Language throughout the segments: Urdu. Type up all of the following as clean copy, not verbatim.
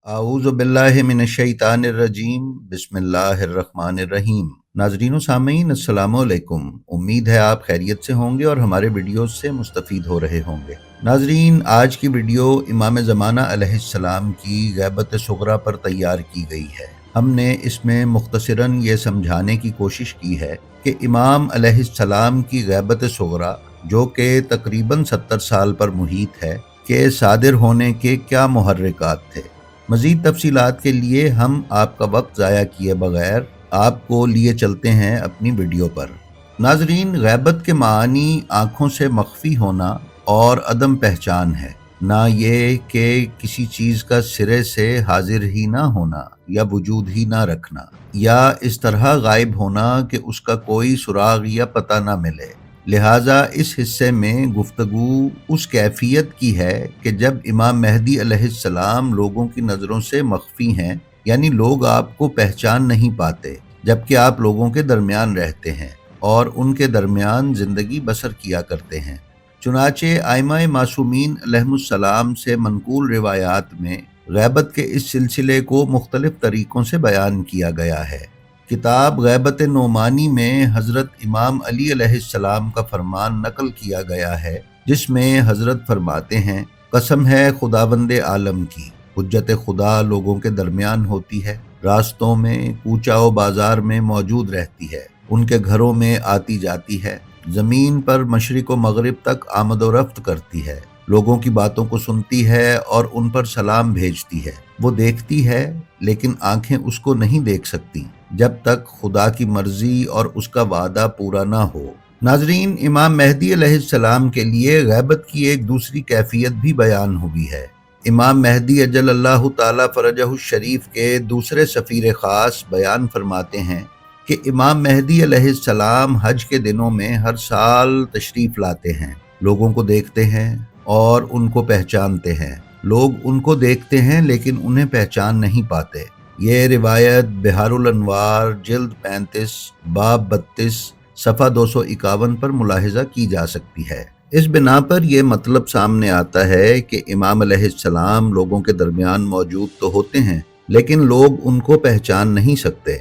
اعوذ باللہ من الشیطان الرجیم بسم اللہ الرحمن الرحیم۔ ناظرین و سامعین السلام علیکم، امید ہے آپ خیریت سے ہوں گے اور ہمارے ویڈیوز سے مستفید ہو رہے ہوں گے۔ ناظرین، آج کی ویڈیو امام زمانہ علیہ السلام کی غیبت صغریٰ پر تیار کی گئی ہے۔ ہم نے اس میں مختصراً یہ سمجھانے کی کوشش کی ہے کہ امام علیہ السلام کی غیبت صغریٰ، جو کہ تقریباً 70 سال پر محیط ہے، کے صادر ہونے کے کیا محرکات تھے۔ مزید تفصیلات کے لیے ہم آپ کا وقت ضائع کیے بغیر آپ کو لیے چلتے ہیں اپنی ویڈیو پر۔ ناظرین، غیبت کے معنی آنکھوں سے مخفی ہونا اور عدم پہچان ہے، نہ یہ کہ کسی چیز کا سرے سے حاضر ہی نہ ہونا یا وجود ہی نہ رکھنا، یا اس طرح غائب ہونا کہ اس کا کوئی سراغ یا پتہ نہ ملے۔ لہٰذا اس حصے میں گفتگو اس کیفیت کی ہے کہ جب امام مہدی علیہ السلام لوگوں کی نظروں سے مخفی ہیں، یعنی لوگ آپ کو پہچان نہیں پاتے، جبکہ آپ لوگوں کے درمیان رہتے ہیں اور ان کے درمیان زندگی بسر کیا کرتے ہیں۔ چنانچہ ائمہ معصومین علیہم السلام سے منقول روایات میں غیبت کے اس سلسلے کو مختلف طریقوں سے بیان کیا گیا ہے۔ کتاب غیبت نعمانی میں حضرت امام علی علیہ السلام کا فرمان نقل کیا گیا ہے، جس میں حضرت فرماتے ہیں: قسم ہے خداوند عالم کی، حجت خدا لوگوں کے درمیان ہوتی ہے، راستوں میں، کوچہ و بازار میں موجود رہتی ہے، ان کے گھروں میں آتی جاتی ہے، زمین پر مشرق و مغرب تک آمد و رفت کرتی ہے، لوگوں کی باتوں کو سنتی ہے اور ان پر سلام بھیجتی ہے۔ وہ دیکھتی ہے لیکن آنکھیں اس کو نہیں دیکھ سکتی جب تک خدا کی مرضی اور اس کا وعدہ پورا نہ ہو۔ ناظرین، امام مہدی علیہ السلام کے لیے غیبت کی ایک دوسری کیفیت بھی بیان ہوئی ہے۔ امام مہدی اجل اللہ تعالی فرجہ الشریف کے دوسرے سفیر خاص بیان فرماتے ہیں کہ امام مہدی علیہ السلام حج کے دنوں میں ہر سال تشریف لاتے ہیں، لوگوں کو دیکھتے ہیں اور ان کو پہچانتے ہیں، لوگ ان کو دیکھتے ہیں لیکن انہیں پہچان نہیں پاتے۔ یہ روایت بحار الانوار جلد 35 باب 32 صفحہ 251 پر ملاحظہ کی جا سکتی ہے۔ اس بنا پر یہ مطلب سامنے آتا ہے کہ امام علیہ السلام لوگوں کے درمیان موجود تو ہوتے ہیں لیکن لوگ ان کو پہچان نہیں سکتے۔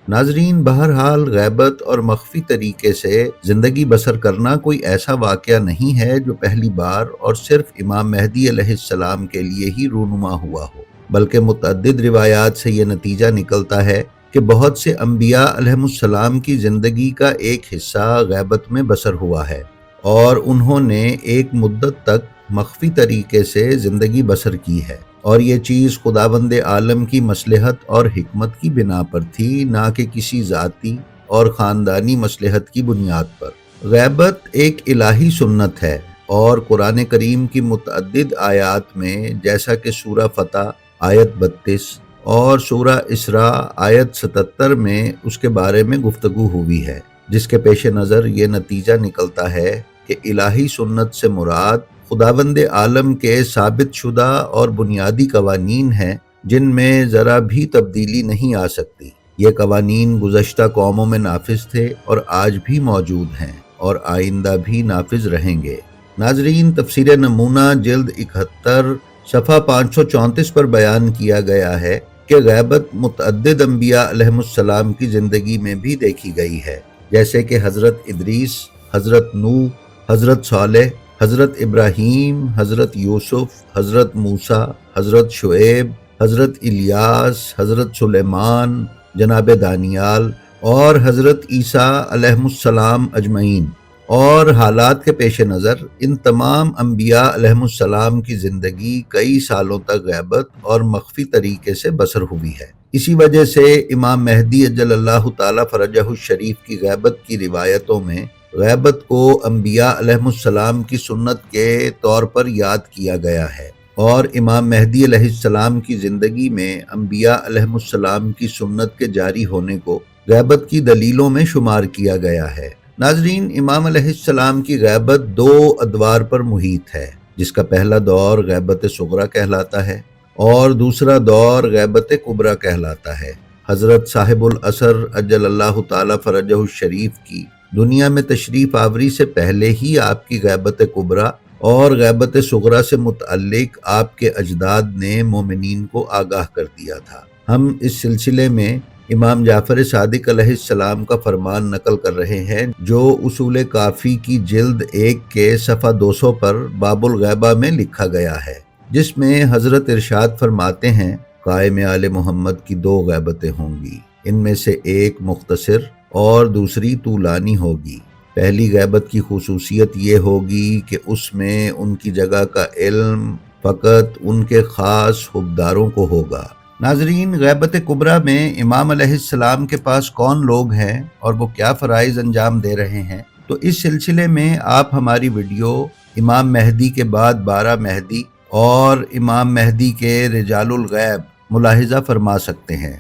ناظرین، بہرحال غیبت اور مخفی طریقے سے زندگی بسر کرنا کوئی ایسا واقعہ نہیں ہے جو پہلی بار اور صرف امام مہدی علیہ السلام کے لیے ہی رونما ہوا ہو، بلکہ متعدد روایات سے یہ نتیجہ نکلتا ہے کہ بہت سے انبیاء علیہم السلام کی زندگی کا ایک حصہ غیبت میں بسر ہوا ہے اور انہوں نے ایک مدت تک مخفی طریقے سے زندگی بسر کی ہے، اور یہ چیز خداوند عالم کی مصلحت اور حکمت کی بنا پر تھی، نہ کہ کسی ذاتی اور خاندانی مصلحت کی بنیاد پر۔ غیبت ایک الہی سنت ہے اور قرآن کریم کی متعدد آیات میں، جیسا کہ سورہ فتح آیت 32 اور سورہ اسراء آیت 77 میں اس کے بارے میں گفتگو ہوئی ہے، جس کے پیش نظر یہ نتیجہ نکلتا ہے کہ الہی سنت سے مراد خداوند عالم کے ثابت شدہ اور بنیادی قوانین ہیں، جن میں ذرا بھی تبدیلی نہیں آ سکتی۔ یہ قوانین گزشتہ قوموں میں نافذ تھے اور آج بھی موجود ہیں اور آئندہ بھی نافذ رہیں گے۔ ناظرین، تفسیر نمونہ جلد 71 صفحہ 534 پر بیان کیا گیا ہے کہ غیبت متعدد انبیاء علیہم السلام کی زندگی میں بھی دیکھی گئی ہے، جیسے کہ حضرت ادریس، حضرت نوح، حضرت صالح، حضرت ابراہیم، حضرت یوسف، حضرت موسیٰ، حضرت شعیب، حضرت الیاس، حضرت سلیمان، جناب دانیال اور حضرت عیسیٰ علیہم السلام اجمعین۔ اور حالات کے پیش نظر ان تمام انبیاء علیہم السلام کی زندگی کئی سالوں تک غیبت اور مخفی طریقے سے بسر ہوئی ہے۔ اسی وجہ سے امام مہدی اجل اللہ تعالی فرجہ الشریف کی غیبت کی روایتوں میں غیبت کو انبیاء علیہم السلام کی سنت کے طور پر یاد کیا گیا ہے، اور امام مہدی علیہ السلام کی زندگی میں انبیاء علیہم السلام کی سنت کے جاری ہونے کو غیبت کی دلیلوں میں شمار کیا گیا ہے۔ ناظرین، امام علیہ السلام کی غیبت 2 ادوار پر محیط ہے، جس کا پہلا دور غیبت صغریٰ کہلاتا ہے اور دوسرا دور غیبت کبریٰ کہلاتا ہے۔ حضرت صاحب العصر اجل اللہ تعالی فرجہ الشریف کی دنیا میں تشریف آوری سے پہلے ہی آپ کی غیبت کبریٰ اور غیبت صغریٰ سے متعلق آپ کے اجداد نے مومنین کو آگاہ کر دیا تھا۔ ہم اس سلسلے میں امام جعفر صادق علیہ السلام کا فرمان نقل کر رہے ہیں، جو اصول کافی کی جلد 1 کے صفحہ 200 پر باب الغیبہ میں لکھا گیا ہے، جس میں حضرت ارشاد فرماتے ہیں قائم آل محمد کی 2 غیبتیں ہوں گی، ان میں سے ایک مختصر اور دوسری طولانی ہوگی۔ پہلی غیبت کی خصوصیت یہ ہوگی کہ اس میں ان کی جگہ کا علم فقط ان کے خاص حبداروں کو ہوگا۔ ناظرین، غیبت کبریٰ میں امام علیہ السلام کے پاس کون لوگ ہیں اور وہ کیا فرائض انجام دے رہے ہیں، تو اس سلسلے میں آپ ہماری ویڈیو امام مہدی کے بعد 12 مہدی اور امام مہدی کے رجال الغیب ملاحظہ فرما سکتے ہیں۔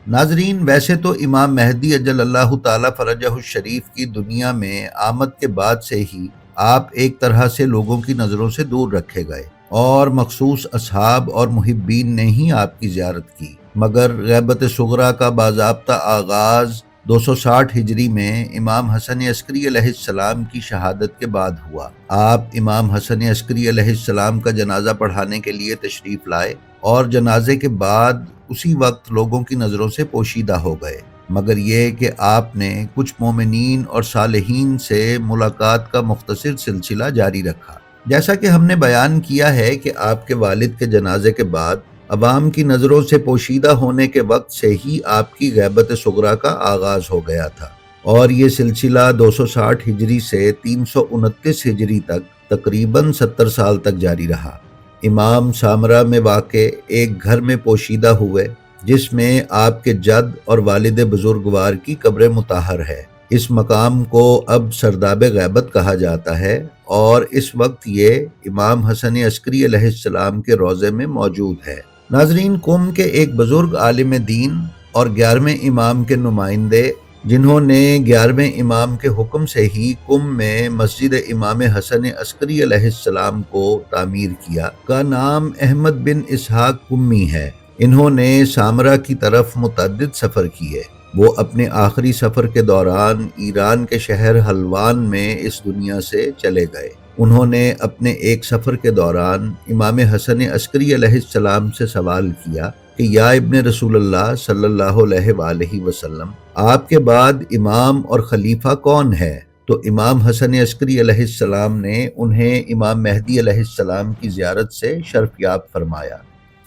ناظرین، ویسے تو امام مہدی اجل اللہ تعالی فرجہ الشریف کی دنیا میں آمد کے بعد سے ہی آپ ایک طرح سے لوگوں کی نظروں سے دور رکھے گئے اور مخصوص اصحاب اور محبین نے ہی آپ کی زیارت کی، مگر غیبت صغریٰ کا باضابطہ آغاز 260 ہجری میں امام حسن عسکری علیہ السلام کی شہادت کے بعد ہوا۔ آپ امام حسن عسکری علیہ السلام کا جنازہ پڑھانے کے لیے تشریف لائے اور جنازے کے بعد اسی وقت لوگوں کی نظروں سے پوشیدہ ہو گئے، مگر یہ کہ آپ نے کچھ مومنین اور صالحین سے ملاقات کا مختصر سلسلہ جاری رکھا۔ جیسا کہ ہم نے بیان کیا ہے کہ آپ کے والد کے جنازے کے بعد عوام کی نظروں سے پوشیدہ ہونے کے وقت سے ہی آپ کی غیبت صغریٰ کا آغاز ہو گیا تھا، اور یہ سلسلہ 260 ہجری سے 329 ہجری تک تقریباً 70 سال تک جاری رہا۔ امام سامرہ میں واقع ایک گھر میں پوشیدہ ہوئے، جس میں آپ کے جد اور والد بزرگوار کی قبر مطہر ہے۔ اس مقام کو اب سرداب غیبت کہا جاتا ہے، اور اس وقت یہ امام حسن عسکری علیہ السلام کے روضے میں موجود ہے۔ ناظرین، قم کے ایک بزرگ عالم دین اور 11ویں امام کے نمائندے، جنہوں نے 11ویں امام کے حکم سے ہی قم میں مسجد امام حسن عسکری علیہ السلام کو تعمیر کیا، کا نام احمد بن اسحاق قمی ہے۔ انہوں نے سامرہ کی طرف متعدد سفر کیے۔ وہ اپنے آخری سفر کے دوران ایران کے شہر حلوان میں اس دنیا سے چلے گئے۔ انہوں نے اپنے ایک سفر کے دوران امام حسن عسکری علیہ السلام سے سوال کیا کہ یا ابن رسول اللہ صلی اللہ علیہ وآلہ وسلم، آپ کے بعد امام اور خلیفہ کون ہے؟ تو امام حسن عسکری علیہ السلام نے انہیں امام مہدی علیہ السلام کی زیارت سے شرفیاب فرمایا۔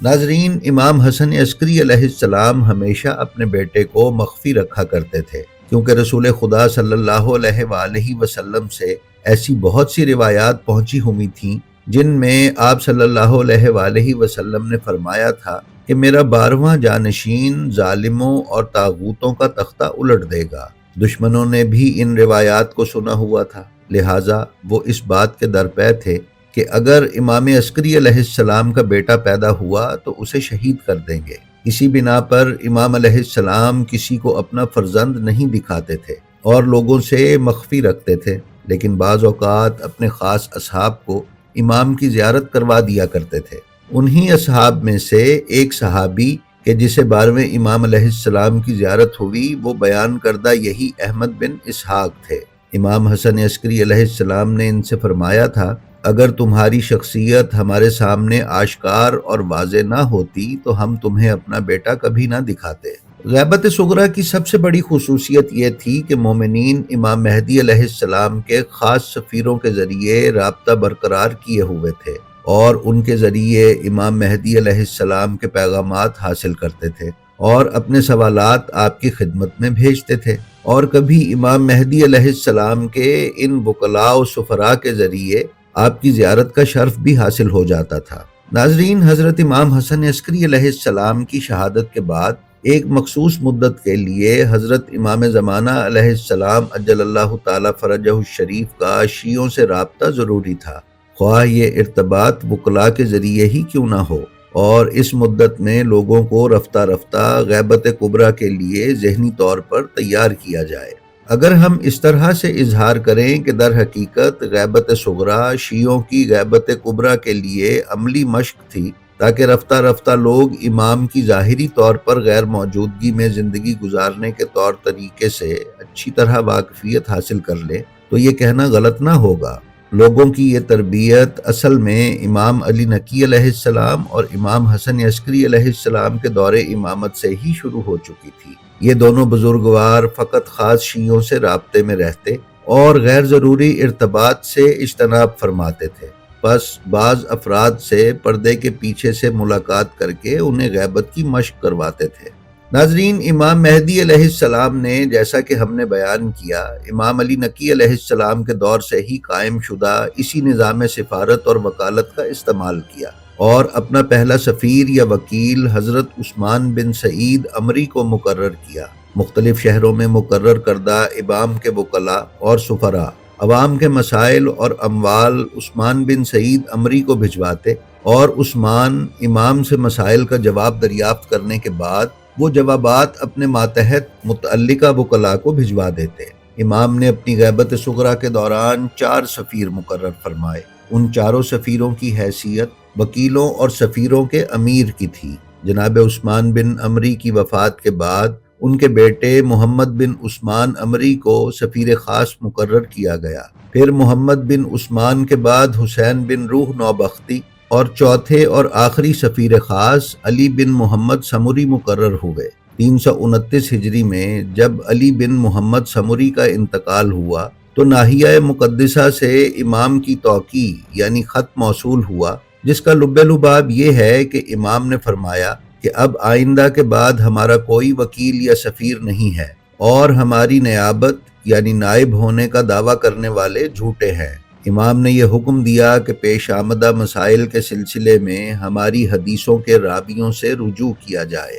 ناظرین، امام حسن عسکری علیہ السلام ہمیشہ اپنے بیٹے کو مخفی رکھا کرتے تھے، کیونکہ رسول خدا صلی اللہ علیہ وآلہ وسلم سے ایسی بہت سی روایات پہنچی ہوئی تھیں جن میں آپ صلی اللہ علیہ وآلہ وسلم نے فرمایا تھا کہ میرا 12واں جانشین ظالموں اور طاغوتوں کا تختہ الٹ دے گا۔ دشمنوں نے بھی ان روایات کو سنا ہوا تھا، لہٰذا وہ اس بات کے درپے تھے کہ اگر امام عسکری علیہ السلام کا بیٹا پیدا ہوا تو اسے شہید کر دیں گے۔ اسی بنا پر امام علیہ السلام کسی کو اپنا فرزند نہیں دکھاتے تھے اور لوگوں سے مخفی رکھتے تھے، لیکن بعض اوقات اپنے خاص اصحاب کو امام کی زیارت کروا دیا کرتے تھے۔ انہی اصحاب میں سے ایک صحابی کہ جسے 12ویں امام علیہ السلام کی زیارت ہوئی، وہ بیان کردہ یہی احمد بن اسحاق تھے۔ امام حسن عسکری علیہ السلام نے ان سے فرمایا تھا اگر تمہاری شخصیت ہمارے سامنے آشکار اور واضح نہ ہوتی تو ہم تمہیں اپنا بیٹا کبھی نہ دکھاتے۔ غیبت صغریٰ کی سب سے بڑی خصوصیت یہ تھی کہ مومنین امام مہدی علیہ السلام کے خاص سفیروں کے ذریعے رابطہ برقرار کیے ہوئے تھے اور ان کے ذریعے امام مہدی علیہ السلام کے پیغامات حاصل کرتے تھے اور اپنے سوالات آپ کی خدمت میں بھیجتے تھے، اور کبھی امام مہدی علیہ السلام کے ان وکلاء و سفراء کے ذریعے آپ کی زیارت کا شرف بھی حاصل ہو جاتا تھا۔ ناظرین، حضرت امام حسن عسکری علیہ السلام کی شہادت کے بعد ایک مخصوص مدت کے لیے حضرت امام زمانہ علیہ السلام عجل اللہ تعالی فرجہ الشریف کا شیعوں سے رابطہ ضروری تھا، خواہ یہ ارتباط وکلاء کے ذریعے ہی کیوں نہ ہو، اور اس مدت میں لوگوں کو رفتہ رفتہ غیبت کبریٰ کے لیے ذہنی طور پر تیار کیا جائے۔ اگر ہم اس طرح سے اظہار کریں کہ در حقیقت غیبت صغریٰ شیعوں کی غیبت کبریٰ کے لیے عملی مشق تھی تاکہ رفتہ رفتہ لوگ امام کی ظاہری طور پر غیر موجودگی میں زندگی گزارنے کے طور طریقے سے اچھی طرح واقفیت حاصل کر لیں، تو یہ کہنا غلط نہ ہوگا۔ لوگوں کی یہ تربیت اصل میں امام علی نقی علیہ السلام اور امام حسن عسکری علیہ السلام کے دور امامت سے ہی شروع ہو چکی تھی۔ یہ دونوں بزرگوار فقط خاص شیعوں سے رابطے میں رہتے اور غیر ضروری ارتباط سے اجتناب فرماتے تھے۔ بس بعض افراد سے پردے کے پیچھے سے ملاقات کر کے انہیں غیبت کی مشق کرواتے تھے۔ ناظرین، امام مہدی علیہ السلام نے، جیسا کہ ہم نے بیان کیا، امام علی نقی علیہ السلام کے دور سے ہی قائم شدہ اسی نظام سفارت اور وکالت کا استعمال کیا اور اپنا پہلا سفیر یا وکیل حضرت عثمان بن سعید عمری کو مقرر کیا۔ مختلف شہروں میں مقرر کردہ امام کے وکلاء اور سفراء عوام کے مسائل اور اموال عثمان بن سعید عمری کو بھجواتے اور عثمان امام سے مسائل کا جواب دریافت کرنے کے بعد وہ جوابات اپنے ماتحت متعلقہ وکلاء کو بھجوا دیتے۔ امام نے اپنی غیبت صغریٰ کے دوران 4 سفیر مقرر فرمائے۔ ان چاروں سفیروں کی حیثیت وکیلوں اور سفیروں کے امیر کی تھی۔ جناب عثمان بن عمری کی وفات کے بعد ان کے بیٹے محمد بن عثمان عمری کو سفیر خاص مقرر کیا گیا۔ پھر محمد بن عثمان کے بعد حسین بن روح نوبختی اور چوتھے اور آخری سفیر خاص علی بن محمد سمری مقرر ہوئے۔ 329 ہجری میں جب علی بن محمد سمری کا انتقال ہوا تو ناحیہ مقدسہ سے امام کی توقیع یعنی خط موصول ہوا، جس کا لب لباب یہ ہے کہ امام نے فرمایا کہ اب آئندہ کے بعد ہمارا کوئی وکیل یا سفیر نہیں ہے اور ہماری نیابت یعنی نائب ہونے کا دعویٰ کرنے والے جھوٹے ہیں۔ امام نے یہ حکم دیا کہ پیش آمدہ مسائل کے سلسلے میں ہماری حدیثوں کے راویوں سے رجوع کیا جائے۔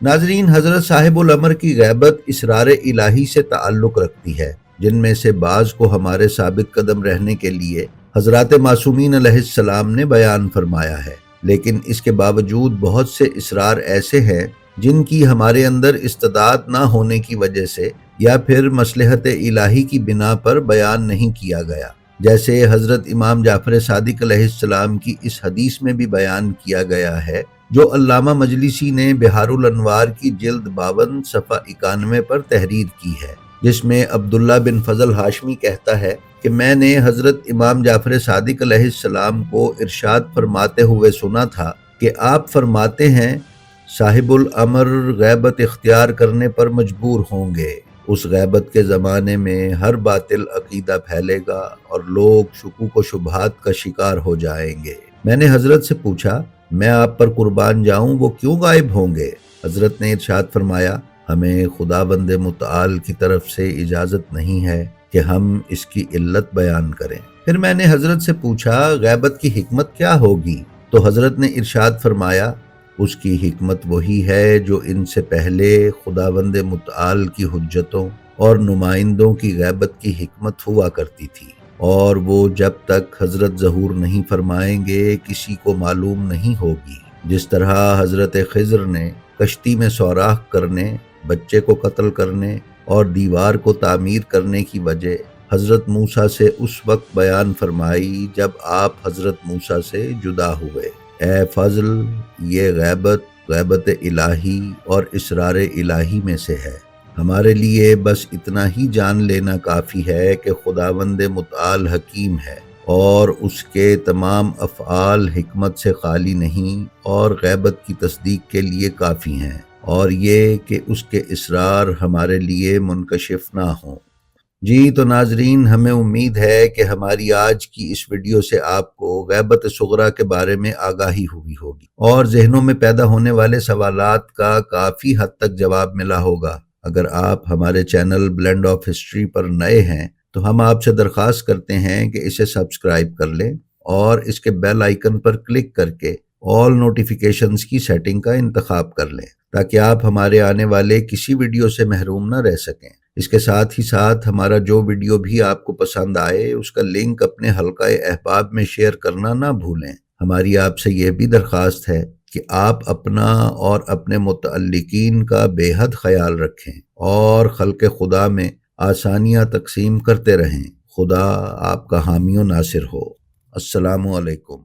ناظرین، حضرت صاحب الامر کی غیبت اسرار الہی سے تعلق رکھتی ہے، جن میں سے بعض کو ہمارے ثابت قدم رہنے کے لیے حضرات معصومین علیہ السلام نے بیان فرمایا ہے، لیکن اس کے باوجود بہت سے اسرار ایسے ہیں جن کی ہمارے اندر استطاعت نہ ہونے کی وجہ سے یا پھر مصلحت الہی کی بنا پر بیان نہیں کیا گیا، جیسے حضرت امام جعفر صادق علیہ السلام کی اس حدیث میں بھی بیان کیا گیا ہے جو علامہ مجلسی نے بحار الانوار کی جلد 52 صفحہ 91 پر تحریر کی ہے، جس میں عبداللہ بن فضل ہاشمی کہتا ہے کہ میں نے حضرت امام جعفر صادق علیہ السلام کو ارشاد فرماتے ہوئے سنا تھا کہ آپ فرماتے ہیں صاحب الامر غیبت اختیار کرنے پر مجبور ہوں گے۔ اس غیبت کے زمانے میں ہر باطل عقیدہ پھیلے گا اور لوگ شکوک و شبہات کا شکار ہو جائیں گے۔ میں نے حضرت سے پوچھا، میں آپ پر قربان جاؤں وہ کیوں غائب ہوں گے؟ حضرت نے ارشاد فرمایا، ہمیں خداوند متعال کی طرف سے اجازت نہیں ہے کہ ہم اس کی علت بیان کریں۔ پھر میں نے حضرت سے پوچھا، غیبت کی حکمت کیا ہوگی؟ تو حضرت نے ارشاد فرمایا، اس کی حکمت وہی ہے جو ان سے پہلے خداوند متعال کی حجتوں اور نمائندوں کی غیبت کی حکمت ہوا کرتی تھی، اور وہ جب تک حضرت ظہور نہیں فرمائیں گے کسی کو معلوم نہیں ہوگی۔ جس طرح حضرت خضر نے کشتی میں سوراخ کرنے، بچے کو قتل کرنے اور دیوار کو تعمیر کرنے کی وجہ حضرت موسیٰ سے اس وقت بیان فرمائی جب آپ حضرت موسیٰ سے جدا ہوئے۔ اے فضل، یہ غیبت الہی اور اسرار الہی میں سے ہے۔ ہمارے لیے بس اتنا ہی جان لینا کافی ہے کہ خداوند متعال حکیم ہے اور اس کے تمام افعال حکمت سے خالی نہیں اور غیبت کی تصدیق کے لیے کافی ہیں، اور یہ کہ اس کے اسرار ہمارے لیے منکشف نہ ہوں۔ جی تو ناظرین، ہمیں امید ہے کہ ہماری آج کی اس ویڈیو سے آپ کو غیبت صغریٰ کے بارے میں آگاہی ہوئی ہوگی اور ذہنوں میں پیدا ہونے والے سوالات کا کافی حد تک جواب ملا ہوگا۔ اگر آپ ہمارے چینل بلینڈ آف ہسٹری پر نئے ہیں تو ہم آپ سے درخواست کرتے ہیں کہ اسے سبسکرائب کر لیں اور اس کے بیل آئیکن پر کلک کر کے آل نوٹیفیکیشنز کی سیٹنگ کا انتخاب کر لیں تاکہ آپ ہمارے آنے والے کسی ویڈیو سے محروم نہ رہ سکیں۔ اس کے ساتھ ہی ساتھ ہمارا جو ویڈیو بھی آپ کو پسند آئے اس کا لنک اپنے حلقہ احباب میں شیئر کرنا نہ بھولیں۔ ہماری آپ سے یہ بھی درخواست ہے کہ آپ اپنا اور اپنے متعلقین کا بے حد خیال رکھیں اور خلق خدا میں آسانیاں تقسیم کرتے رہیں۔ خدا آپ کا حامی و ناصر ہو۔ السلام علیکم۔